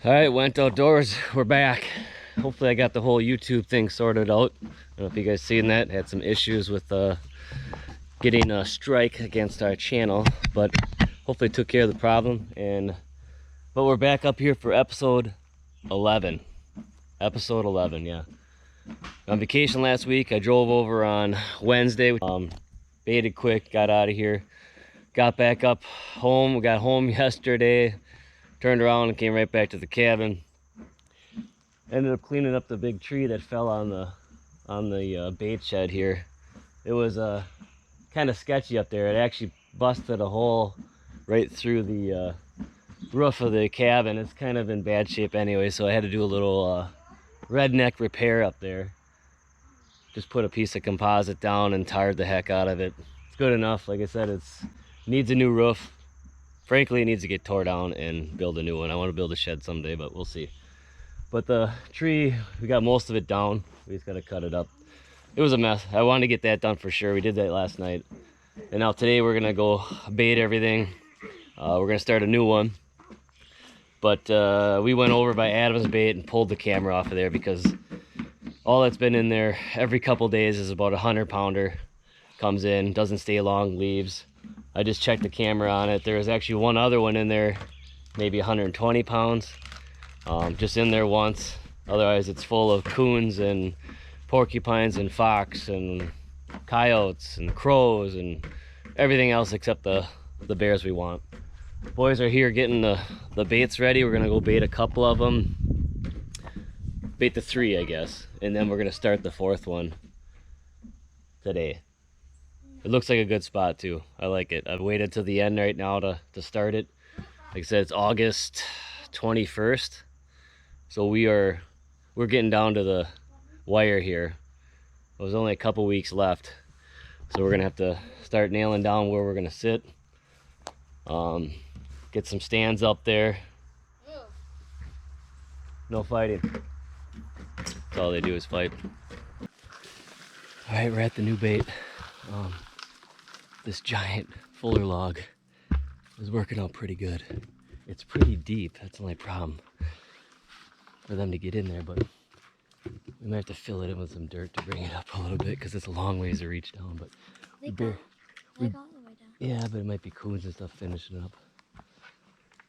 All right, went outdoors. We're back. Hopefully I got the whole YouTube thing sorted out. I don't know if you guys seen that. Had some issues with getting a strike against our channel, but hopefully took care of the problem. But we're back up here for episode 11. Episode 11, yeah. On vacation last week. I drove over on Wednesday. Baited quick, got out of here. Got back up home. We got home yesterday. Turned around and came right back to the cabin. Ended up cleaning up the big tree that fell on the bait shed here. It was kind of sketchy up there. It actually busted a hole right through the roof of the cabin. It's kind of in bad shape anyway, so I had to do a little redneck repair up there. Just put a piece of composite down and tarred the heck out of it. It's good enough. Like I said, it needs a new roof. Frankly, it needs to get tore down and build a new one. I want to build a shed someday, but we'll see. But the tree, we got most of it down. We just got to cut it up. It was a mess. I wanted to get that done for sure. We did that last night. And now today we're going to go bait everything. We're going to start a new one. But we went over by Adam's Bait and pulled the camera off of there because all that's been in there every couple days is about a 100-pounder. Comes in, doesn't stay long, leaves. I just checked the camera on it. There was actually one other one in there, maybe 120 pounds. Just in there once. Otherwise it's full of coons and porcupines and fox and coyotes and crows and everything else except the bears we want. Boys are here getting the baits ready. We're gonna go bait a couple of them. Bait the 3, I guess. And then we're gonna start the 4th one today. It looks like a good spot too. I like it. I've waited till the end right now to start it. Like I said, it's August 21st. So we're getting down to the wire here. There's only a couple weeks left. So we're gonna have to start nailing down where we're gonna sit. Get some stands up there. No fighting. That's all they do is fight. All right, we're at the new bait. This giant fuller log is working out pretty good. It's pretty deep, that's the only problem for them to get in there, but we might have to fill it in with some dirt to bring it up a little bit because it's a long ways to reach down. But they go all the way down. Yeah, but it might be coons and stuff finishing up.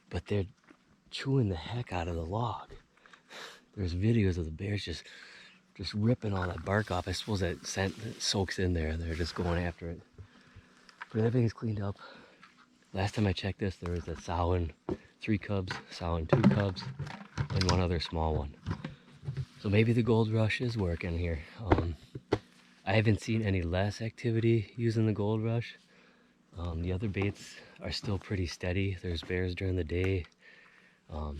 But they're chewing the heck out of the log. There's videos of the bears just ripping all that bark off. I suppose that scent that soaks in there. They're just going after it. But everything's cleaned up. Last time I checked this, there was a sow and 3 cubs, sow and 2 cubs, and one other small one. So maybe the gold rush is working here. I haven't seen any less activity using the gold rush. The other baits are still pretty steady. There's bears during the day. Our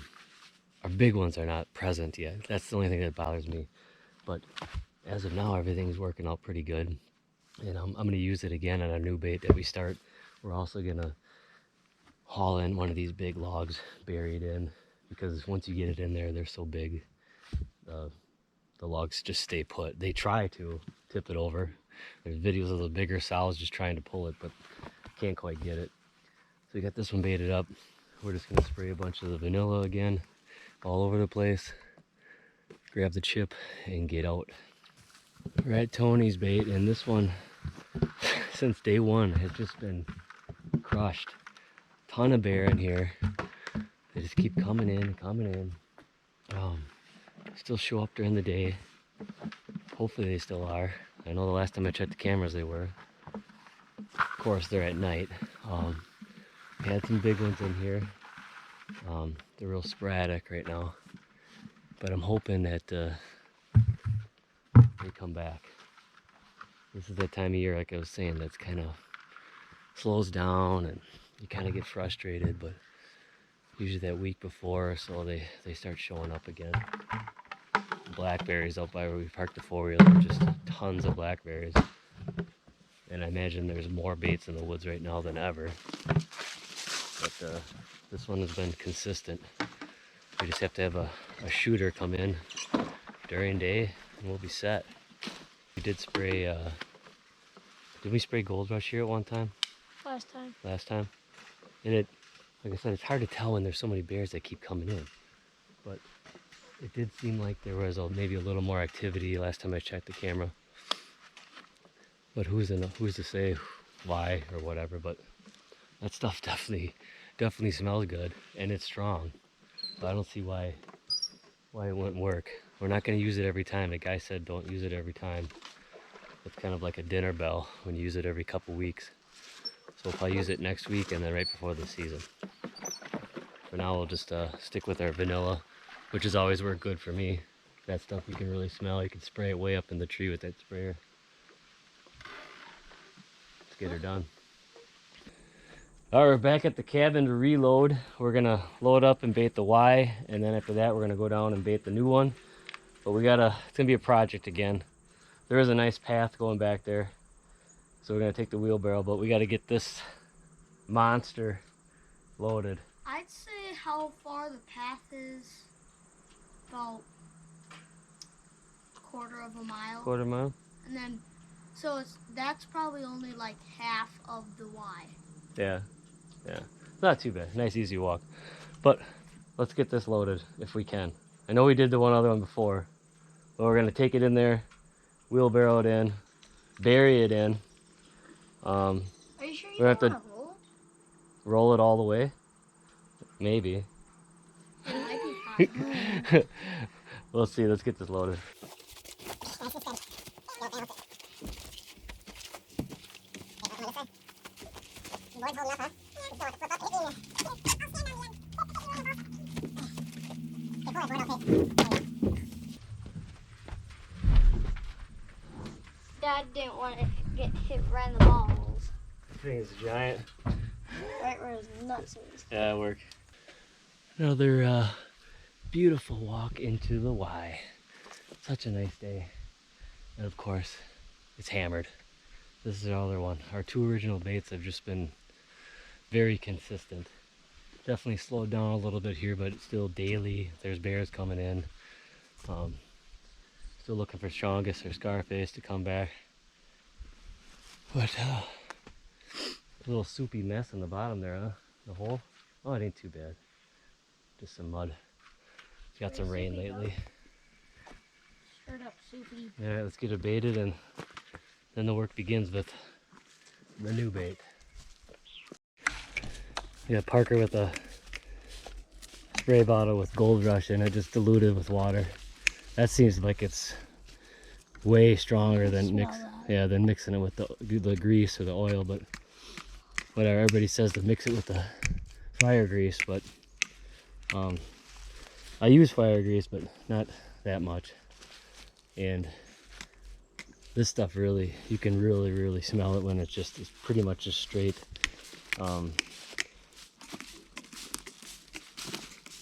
big ones are not present yet. That's the only thing that bothers me. But as of now, everything's working out pretty good. And I'm going to use it again on a new bait that we start. We're also going to haul in one of these big logs buried in, because once you get it in there, they're so big. The logs just stay put. They try to tip it over. There's videos of the bigger sows just trying to pull it, but can't quite get it. So we got this one baited up. We're just going to spray a bunch of the vanilla again all over the place. Grab the chip and get out. We're at Tony's bait, and this one since day one has just been crushed. Ton of bear in here. They just keep coming in. Still show up during the day. Hopefully they still are. I know the last time I checked the cameras they were. Of course they're at night. We had some big ones in here. They're real sporadic right now, but I'm hoping that they come back. This is that time of year, like I was saying, that's kind of slows down and you kind of get frustrated, but usually that week before or so they start showing up again. Blackberries out by where we parked the 4-wheeler, just tons of blackberries. And I imagine there's more baits in the woods right now than ever. But this one has been consistent. We just have to have a shooter come in during day and we'll be set. We did spray, did we spray Gold Rush here at one time? Last time. And it, like I said, it's hard to tell when there's so many bears that keep coming in. but it did seem like there was maybe a little more activity last time I checked the camera. But who's to say why or whatever? But that stuff definitely smells good, and it's strong. So I don't see why it wouldn't work. We're not going to use it every time. The guy said don't use it every time. It's kind of like a dinner bell when you use it every couple weeks. So if I use it next week and then right before the season. For now, we'll just stick with our vanilla, which has always worked good for me. That stuff you can really smell. You can spray it way up in the tree with that sprayer. Let's get her done. All right, we're back at the cabin to reload. We're gonna load up and bait the Y, and then after that, we're gonna go down and bait the new one. But it's gonna be a project again. There is a nice path going back there. So we're gonna take the wheelbarrow, but we gotta get this monster loaded. I'd say how far the path is, about a quarter of a mile. Quarter mile? And then, so that's probably only like half of the Y. Yeah. It's not too bad. Nice, easy walk. But let's get this loaded if we can. I know we did the other one before, but we're gonna take it in there, wheelbarrow it in, bury it in. Are you sure you we have want to to roll it all the way? Maybe. It might be possible. We'll see. Let's get this loaded. Dad didn't want to get hit right in the balls. I think it's giant. Right where his nuts is. Yeah, it worked. Another beautiful walk into the Y. Such a nice day. And of course, it's hammered. This is our other one. Our two original baits have just been very consistent. Definitely slowed down a little bit here, but it's still daily. There's bears coming in. Still looking for Strongest or Scarface to come back. But a little soupy mess on the bottom there, huh? The hole? Oh, it ain't too bad. Just some mud. It's got some rain lately. Straight up soupy. Alright, let's get it baited, and then the work begins with the new bait. We got Parker with a spray bottle with Gold Rush in it, just diluted with water. That seems like it's way stronger than than mixing it with the grease or the oil, but whatever. Everybody says to mix it with the fire grease, but I use fire grease, but not that much. And this stuff really, you can really smell it when it's pretty much just straight.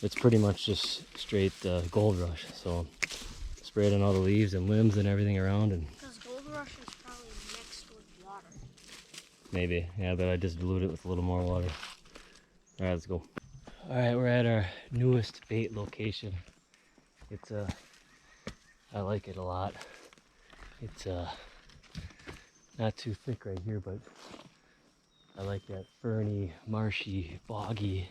It's pretty much just straight Gold Rush. So spray it on all the leaves and limbs and everything around. And because Gold Rush is probably mixed with water. Maybe, yeah, but I just diluted it with a little more water. All right, let's go. All right, we're at our newest bait location. It's I like it a lot. It's not too thick right here, but I like that ferny, marshy, boggy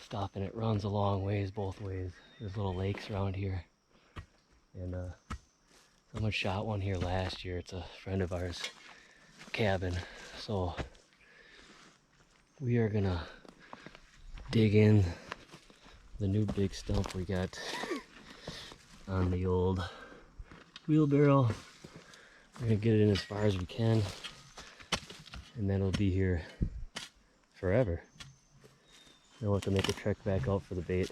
stuff, and it runs a long ways both ways. There's little lakes around here, and someone shot one here last year. It's a friend of ours cabin, so we are gonna dig in the new big stump we got on the old wheelbarrow. We're gonna get it in as far as we can, and then it'll be here forever. Then we'll have to make a trek back out for the bait,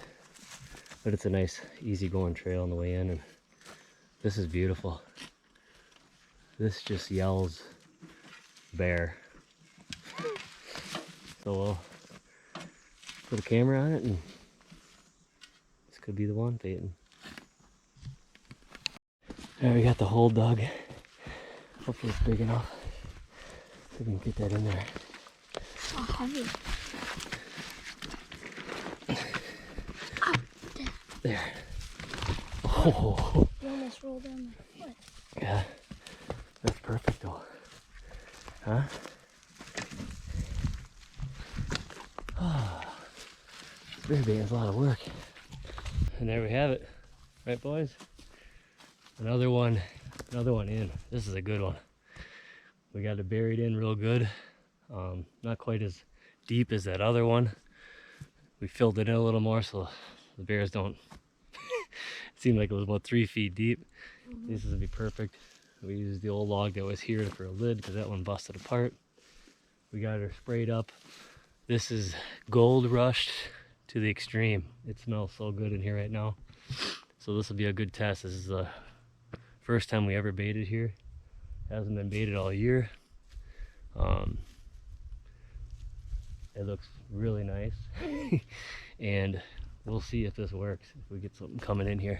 but it's a nice easy going trail on the way in, and this is beautiful. This just yells bear. So we'll put a camera on it, and this could be the one baiting. Alright, we got the hole dug. Hopefully it's big enough. See if we can get that in there. Oh, heavy. There. Oh. You almost rolled down my foot. Yeah. That's perfect though. Huh? Oh. Spear bait is a lot of work. And there we have it. Right, boys? Another one in. This is a good one. We got it buried in real good. Not quite as deep as that other one. We filled it in a little more so the bears don't. It seemed like it was about 3 feet deep. This is gonna be perfect. We used the old log that was here for a lid because that one busted apart. We got her sprayed up. This is gold rushed to the extreme. It smells so good in here right now. So this will be a good test. This is the first time we ever baited here. Hasn't been baited all year. It looks really nice. And we'll see if this works, if we get something coming in here.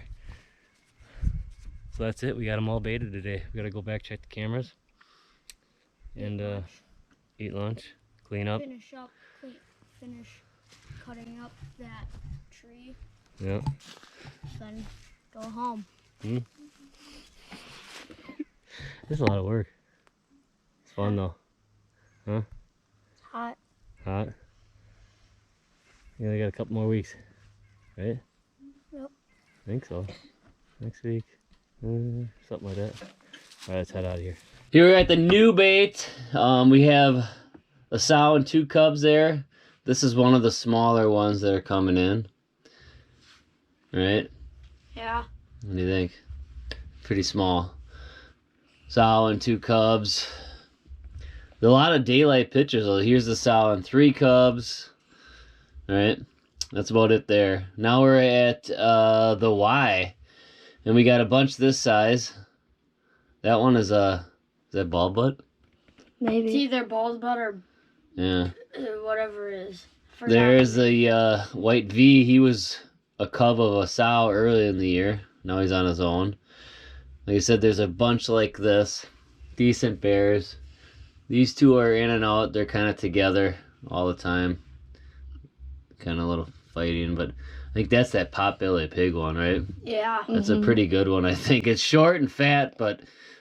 So that's it. We got them all baited today. We got to go back, check the cameras, and eat lunch, clean up. Finish cutting up that tree. Yeah. Then go home. It's a lot of work. It's fun though. Huh? It's hot. Hot. You only got a couple more weeks, right? Yep. I think so. Next week. Something like that. All right, let's head out of here. Here we're at the new bait. We have a sow and 2 cubs there. This is one of the smaller ones that are coming in. Right? Yeah. What do you think? Pretty small. Sow and 2 cubs. There's a lot of daylight pictures. Here's the sow and 3 cubs. All right, that's about it there. Now we're at the Y, and we got a bunch this size. That one is that bald butt? Maybe. It's either bald butt or whatever it is. There's the white V. He was a cub of a sow early in the year. Now he's on his own. Like I said, there's a bunch like this. Decent bears. These 2 are in and out. They're kind of together all the time. Kind of a little fighting, but I think that's that potbelly pig one, right? Yeah. That's a pretty good one, I think. It's short and fat, but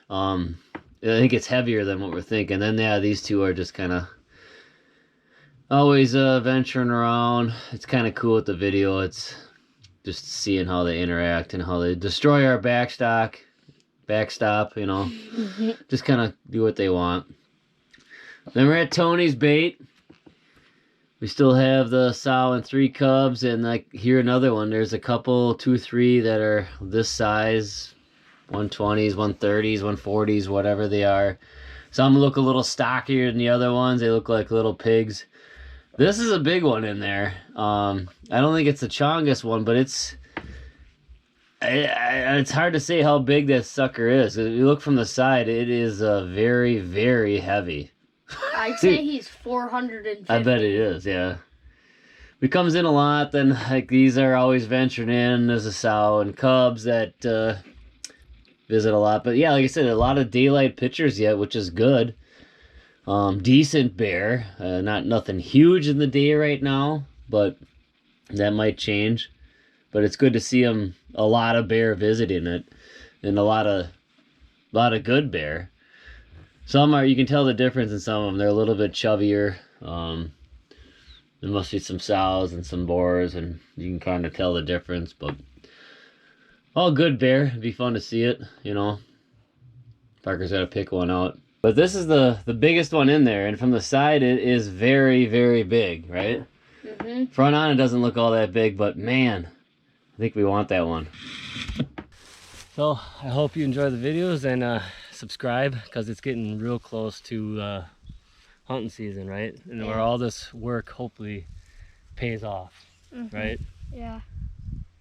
I think it's heavier than what we're thinking. Then, yeah, these 2 are just kind of always venturing around. It's kind of cool with the video. It's just seeing how they interact and how they destroy our backstop, you know. Just kind of do what they want. Then we're at Tony's bait. We still have the sow and 3 cubs, and like here another one. There's a couple, 2, 3 that are this size, 120s, 130s, 140s, whatever they are. Some look a little stockier than the other ones. They look like little pigs. This is a big one in there. I don't think it's the Chongus one, but it's hard to say how big that sucker is. If you look from the side, it is very, very heavy. I'd say he's 450. I bet it is, yeah. He comes in a lot, then like these are always venturing in. There's a sow and cubs that visit a lot. But yeah, like I said, a lot of daylight pictures yet, which is good. Decent bear. Nothing huge in the day right now, but that might change. But it's good to see a lot of bear visiting it, and a lot of good bear. Some are, you can tell the difference in some of them. They're a little bit chubbier. There must be some sows and some boars, and you can kind of tell the difference. But all good bear. It'd be fun to see it, you know. Parker's got to pick one out. But this is the biggest one in there, and from the side it is very, very big, right? Front on it doesn't look all that big, but man, I think we want that one. So I hope you enjoy the videos, and subscribe, because it's getting real close to hunting season, right? And where all this work hopefully pays off, right? Yeah.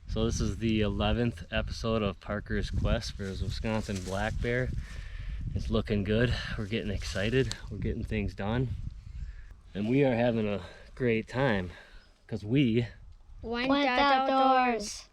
So this is the 11th episode of Parker's quest for his Wisconsin black bear. It's looking good. We're getting excited. We're getting things done. And we are having a great time because we went outdoors.